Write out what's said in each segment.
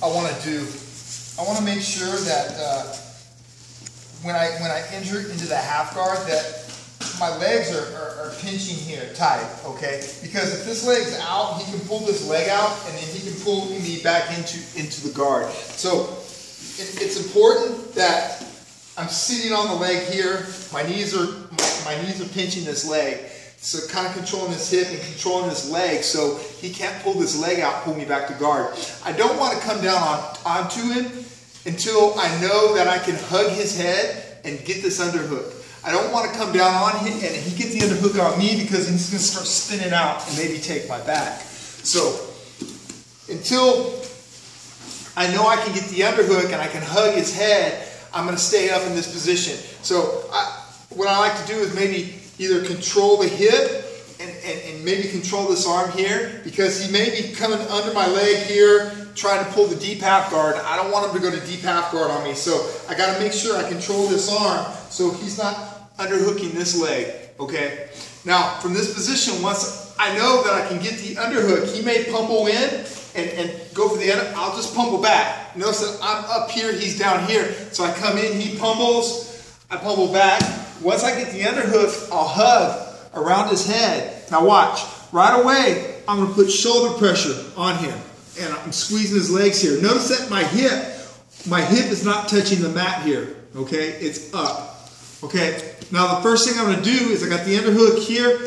I want to make sure that when I enter into the half guard that my legs are pinching here tight, okay? Because if this leg's out, he can pull this leg out and then he can pull me back into the guard. So it's important that I'm sitting on the leg here. My knees are pinching this leg. So kind of controlling this hip and controlling this leg so he can't pull this leg out, pull me back to guard. I don't want to come down onto him until I know that I can hug his head and get this underhook. I don't want to come down on him and he gets the underhook on me because he's going to start spinning out and maybe take my back. So until I know I can get the underhook and I can hug his head, I'm going to stay up in this position. So what I like to do is maybe either control the hip and maybe control this arm here because he may be coming under my leg here trying to pull the deep half guard. I don't want him to go to deep half guard on me, so I got to make sure I control this arm so he's not underhooking this leg, okay? Now, from this position, once I know that I can get the underhook, he may pummel in and go for the end. I'll just pummel back. Notice that I'm up here, he's down here. So I come in, he pummels, I pummel back. Once I get the underhook, I'll hug around his head. Now watch, right away, I'm going to put shoulder pressure on him. And I'm squeezing his legs here. Notice that my hip is not touching the mat here, okay? It's up, okay? Now the first thing I'm going to do is I got the underhook here,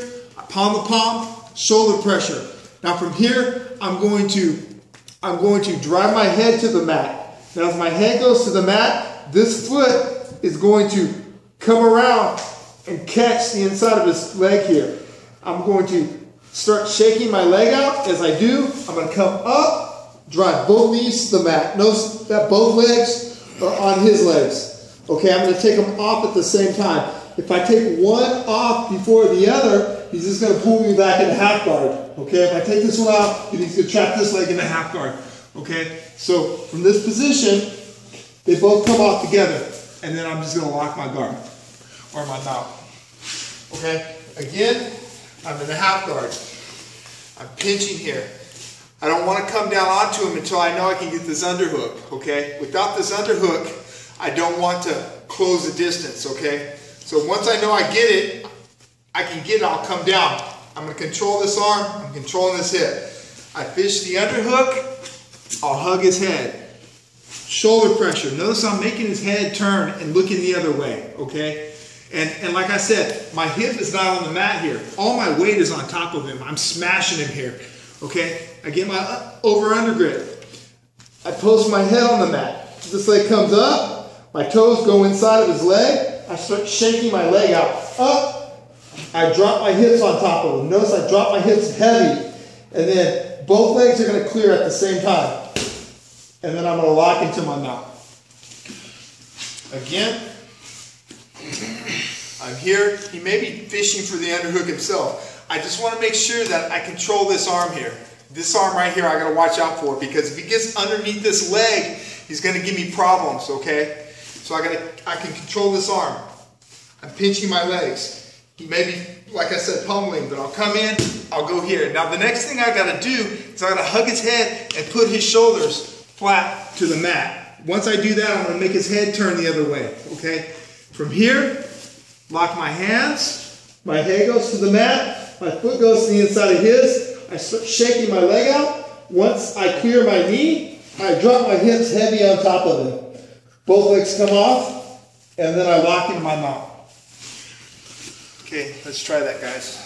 palm to palm, shoulder pressure. Now from here, I'm going to drive my head to the mat. Now as my head goes to the mat, this foot is going to come around and catch the inside of his leg here. I'm going to start shaking my leg out. As I do, I'm going to come up, drive both knees to the mat. Notice that both legs are on his legs. Okay, I'm going to take them off at the same time. If I take one off before the other, he's just going to pull me back into half guard. Okay, if I take this one off, he's going to trap this leg into half guard. Okay, so from this position, they both come off together. And then I'm just going to lock my guard or my mount. Okay, again, I'm in the half guard. I'm pinching here. I don't want to come down onto him until I know I can get this underhook, okay? Without this underhook, I don't want to close the distance, okay? So once I know I get it, I'll come down. I'm going to control this arm, I'm controlling this hip. I fish the underhook, I'll hug his head. Shoulder pressure. Notice I'm making his head turn and looking the other way, okay? And like I said, my hip is not on the mat here. All my weight is on top of him. I'm smashing him here, okay? I get my over-under grip. I post my head on the mat. This leg comes up. My toes go inside of his leg. I start shaking my leg out. Up. I drop my hips on top of him. Notice I drop my hips heavy. And then both legs are going to clear at the same time. And then I'm going to lock into my mount. Again. I'm here. He may be fishing for the underhook himself. I just want to make sure that I control this arm here. This arm right here I got to watch out for because if he gets underneath this leg, he's going to give me problems, okay? So I can control this arm. I'm pinching my legs. He may be, like I said, pummeling, but I'll come in, I'll go here. Now the next thing I got to do is I got to hug his head and put his shoulders flat to the mat. Once I do that, I'm going to make his head turn the other way, okay? From here, lock my hands, my head goes to the mat, my foot goes to the inside of his, I start shaking my leg out. Once I clear my knee, I drop my hips heavy on top of him. Both legs come off, and then I lock into my mount. Okay, let's try that, guys.